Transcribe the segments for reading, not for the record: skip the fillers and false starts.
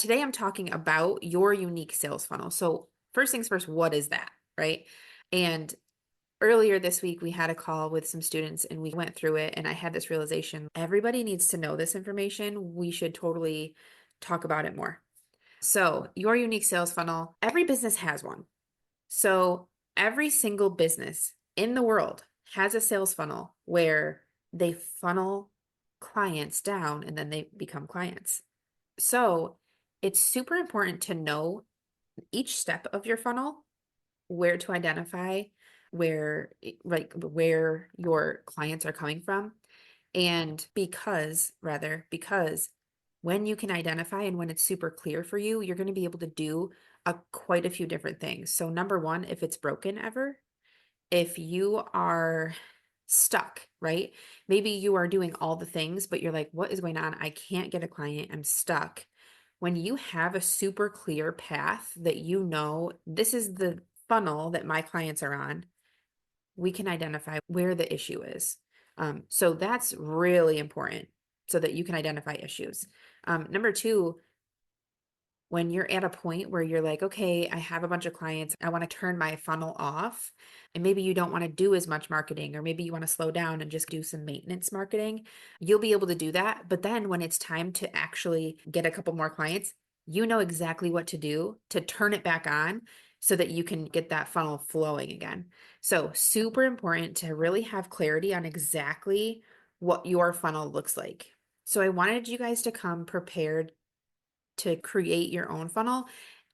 Today I'm talking about your unique sales funnel. So, first things first, what is that, right? And earlier this week, we had a call with some students and we went through it. And I had this realization everybody needs to know this information. We should totally talk about it more. So, your unique sales funnel, every business has one. So, every single business in the world has a sales funnel where they funnel clients down and then they become clients. So, it's super important to know each step of your funnel, where to identify where your clients are coming from. And because when you can identify and when it's super clear for you, you're going to be able to do quite a few different things. So number one, if it's broken ever, if you are stuck, right? Maybe you are doing all the things, but you're like, what is going on? I can't get a client. I'm stuck. When you have a super clear path that you know this is the funnel that my clients are on, we can identify where the issue is. So that's really important so that you can identify issues. Number two, when you're at a point where you're like, okay, I have a bunch of clients, I want to turn my funnel off, and maybe you don't want to do as much marketing, or maybe you want to slow down and just do some maintenance marketing, you'll be able to do that. But then when it's time to actually get a couple more clients, you know exactly what to do to turn it back on so that you can get that funnel flowing again. So, super important to really have clarity on exactly what your funnel looks like. So, I wanted you guys to come prepared to create your own funnel,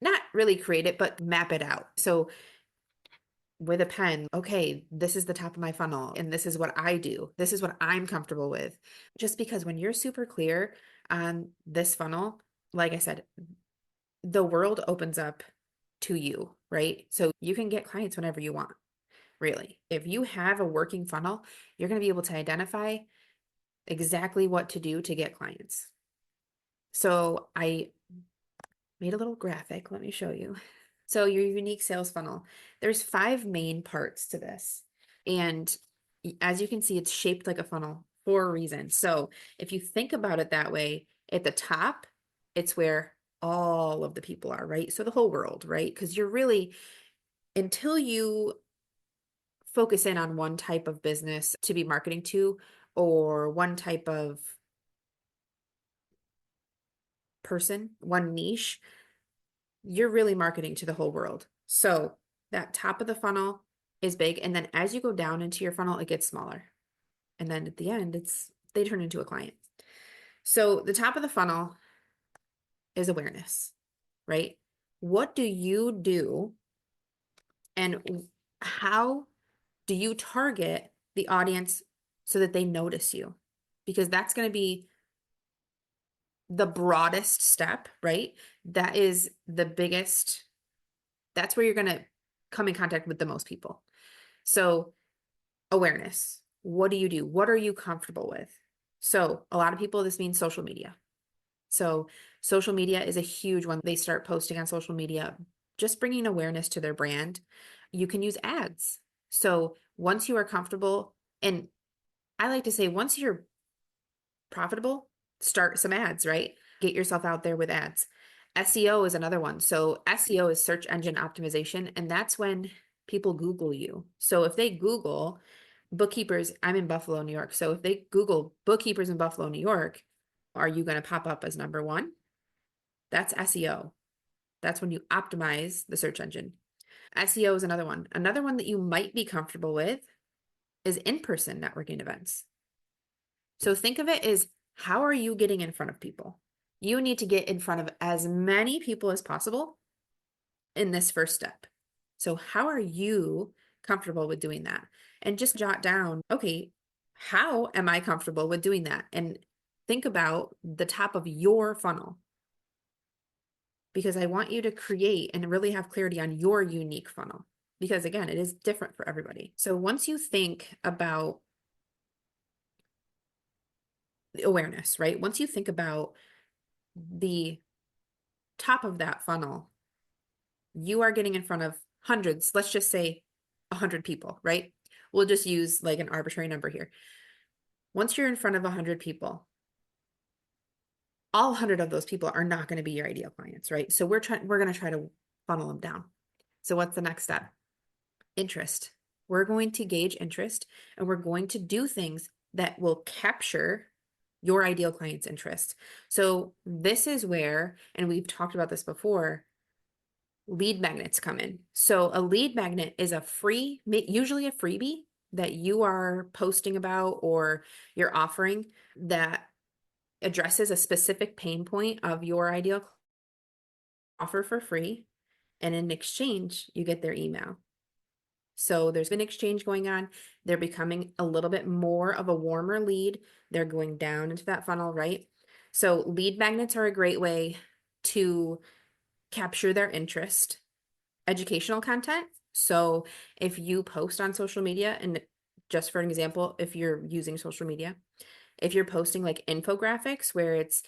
not really create it, but map it out. So with a pen, okay, this is the top of my funnel and this is what I do. This is what I'm comfortable with. Just because when you're super clear on this funnel, like I said, the world opens up to you, right? So you can get clients whenever you want, really. If you have a working funnel, you're going to be able to identify exactly what to do to get clients. So I made a little graphic. Let me show you. So your unique sales funnel, there's 5 main parts to this. And as you can see, it's shaped like a funnel for a reason. So if you think about it that way, at the top, it's where all of the people are, right? So the whole world, right? Because you're really, until you focus in on one type of business to be marketing to, or one type of person, one niche, you're really marketing to the whole world. So that top of the funnel is big. And then as you go down into your funnel, it gets smaller. And then at the end, they turn into a client. So the top of the funnel is awareness, right? What do you do and how do you target the audience so that they notice you? Because that's going to be the broadest step, right? That is the biggest, that's where you're going to come in contact with the most people. So, awareness. What do you do? What are you comfortable with? So, a lot of people, this means social media. So, social media is a huge one. They start posting on social media, just bringing awareness to their brand. You can use ads. So, once you are comfortable, and I like to say, once you're profitable, start some ads, right? Get yourself out there with ads. SEO is another one. So SEO is search engine optimization, and that's when people Google you. So if they Google bookkeepers, I'm in Buffalo, New York. So if they Google bookkeepers in Buffalo, New York, are you going to pop up as number one? That's SEO. That's when you optimize the search engine. SEO is another one. Another one that you might be comfortable with is in-person networking events. So think of it as, how are you getting in front of people? You need to get in front of as many people as possible in this first step. So how are you comfortable with doing that? And just jot down, okay, how am I comfortable with doing that? And think about the top of your funnel, because I want you to create and really have clarity on your unique funnel, because again, it is different for everybody. So once you think about awareness, right? Once you think about the top of that funnel, you are getting in front of hundreds, let's just say 100 people, right? We'll just use like an arbitrary number here. Once you're in front of 100 people, all 100 of those people are not going to be your ideal clients, right? So we're going to try to funnel them down. So what's the next step? Interest. We're going to gauge interest, and we're going to do things that will capture your ideal client's interest. So this is where, and we've talked about this before, lead magnets come in. So a lead magnet is usually a freebie that you are posting about or you're offering that addresses a specific pain point of your ideal offer for free. And in exchange, you get their email. So there's been exchange going on. They're becoming a little bit more of a warmer lead. They're going down into that funnel, right? So lead magnets are a great way to capture their interest. Educational content. So if you post on social media, and just for an example, if you're using social media, if you're posting like infographics where it's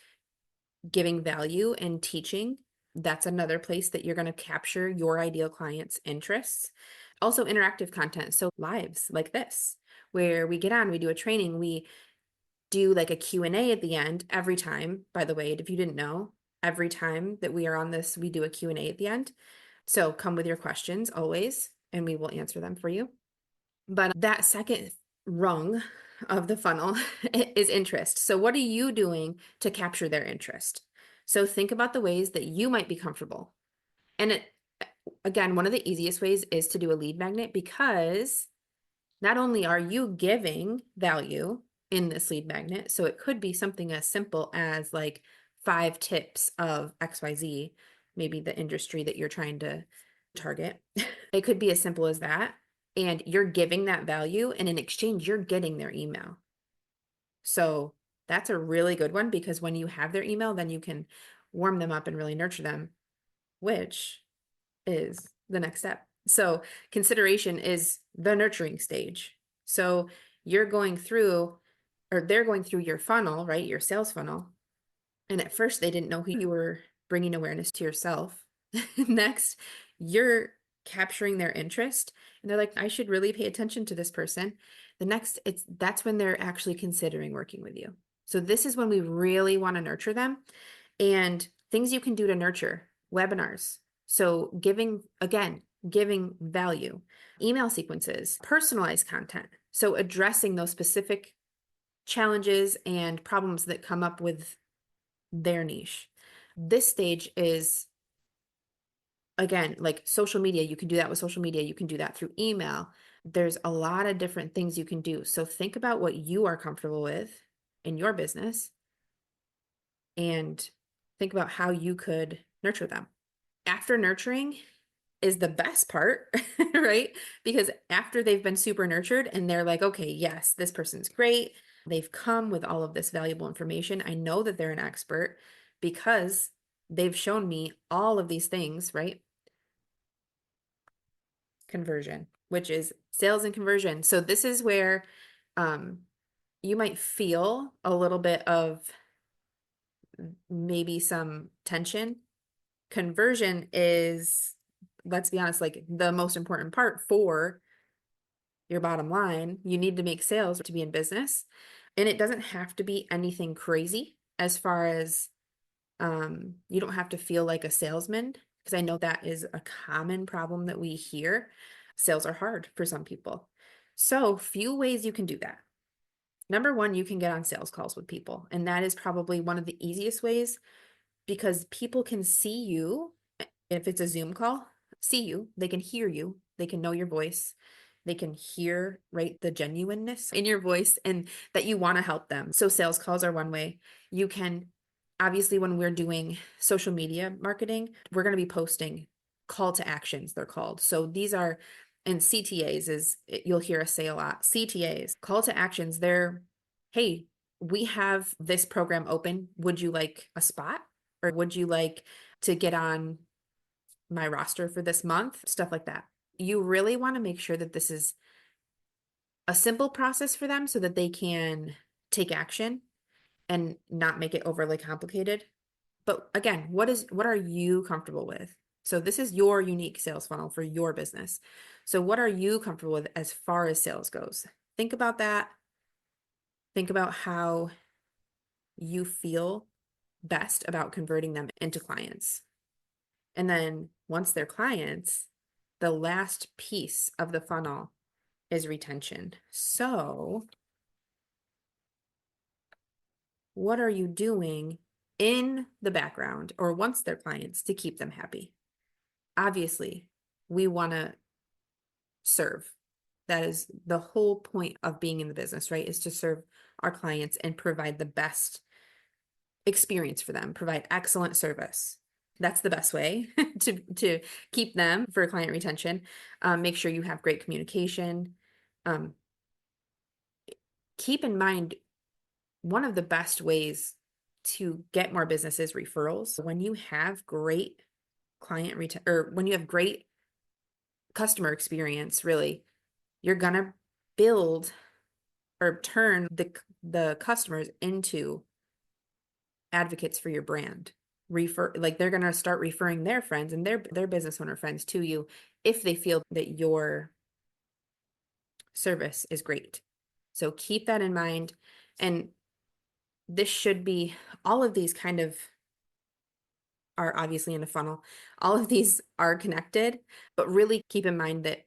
giving value and teaching, that's another place that you're going to capture your ideal client's interests. Also interactive content. So lives like this, where we get on, we do a training, we do like a Q&A at the end every time. By the way, if you didn't know, every time that we are on this, we do a Q&A at the end. So come with your questions always, and we will answer them for you. But that second rung of the funnel is interest. So what are you doing to capture their interest? So think about the ways that you might be comfortable. And again, one of the easiest ways is to do a lead magnet, because not only are you giving value in this lead magnet, so it could be something as simple as like 5 tips of XYZ, maybe the industry that you're trying to target. It could be as simple as that. And you're giving that value, and in exchange, you're getting their email. So that's a really good one, because when you have their email, then you can warm them up and really nurture them, which is the next step. So consideration is the nurturing stage. So you're going through, or they're going through your funnel, right? Your sales funnel. And at first they didn't know who you were bringing awareness to yourself. Next, you're capturing their interest, and they're like, I should really pay attention to this person. The next, that's when they're actually considering working with you. So this is when we really want to nurture them. And things you can do to nurture: webinars. So giving value, email sequences, personalized content. So addressing those specific challenges and problems that come up with their niche. This stage is, again, like social media. You can do that with social media. You can do that through email. There's a lot of different things you can do. So think about what you are comfortable with in your business and think about how you could nurture them. After nurturing is the best part, right? Because after they've been super nurtured and they're like, okay, yes, this person's great. They've come with all of this valuable information. I know that they're an expert because they've shown me all of these things, right? Conversion, which is sales and conversion. So this is where you might feel a little bit of maybe some tension. Conversion is, let's be honest, like the most important part for your bottom line. You need to make sales to be in business. And it doesn't have to be anything crazy as far as you don't have to feel like a salesman, because I know that is a common problem that we hear. Sales are hard for some people. So few ways you can do that. Number one, you can get on sales calls with people. And that is probably one of the easiest ways, because people can see you. If it's a Zoom call, see you, they can hear you, they can know your voice, they can hear, right, the genuineness in your voice and that you want to help them. So sales calls are one way. You can, obviously, when we're doing social media marketing, we're going to be posting call to actions, they're called. So these are, and CTAs is, you'll hear us say a lot, CTAs, call to actions. They're, hey, we have this program open. Would you like a spot? Or would you like to get on my roster for this month? Stuff like that. You really want to make sure that this is a simple process for them so that they can take action and not make it overly complicated. But again, what are you comfortable with? So this is your unique sales funnel for your business. So what are you comfortable with as far as sales goes? Think about that. Think about how you feel best about converting them into clients. And then once they're clients, the last piece of the funnel is retention. So what are you doing in the background or once they're clients to keep them happy? Obviously, we want to serve. That is the whole point of being in the business, right? Is to serve our clients and provide the best experience for them, provide excellent service. That's the best way to keep them for client retention. Make sure you have great communication. Um, keep in mind, one of the best ways to get more business is referrals. When you have great client retention, or when you have great customer experience, really, you're gonna build or turn the customers into advocates for your brand. Like they're gonna start referring their friends and their business owner friends to you if they feel that your service is great. So keep that in mind. And this should be, all of these kind of are obviously in a funnel. All of these are connected, but really keep in mind that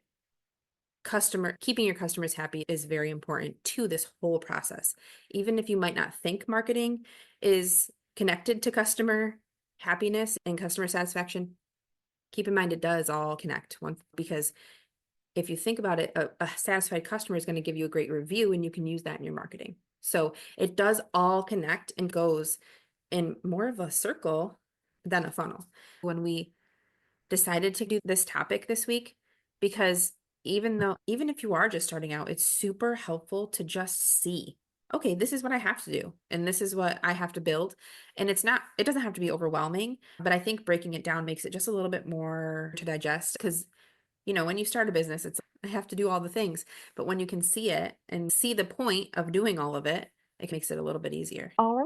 keeping your customers happy is very important to this whole process. Even if you might not think marketing is connected to customer happiness and customer satisfaction, keep in mind it does all connect because if you think about it, a satisfied customer is going to give you a great review and you can use that in your marketing. So it does all connect and goes in more of a circle than a funnel. When we decided to do this topic this week, because even if you are just starting out, it's super helpful to just see, okay, this is what I have to do and this is what I have to build. And it doesn't have to be overwhelming, but I think breaking it down makes it just a little bit more to digest because when you start a business, it's I have to do all the things, but when you can see it and see the point of doing all of it, it makes it a little bit easier. All right.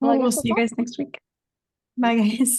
Well, I Well, we'll guess see that's you all. guys next week. Bye, guys.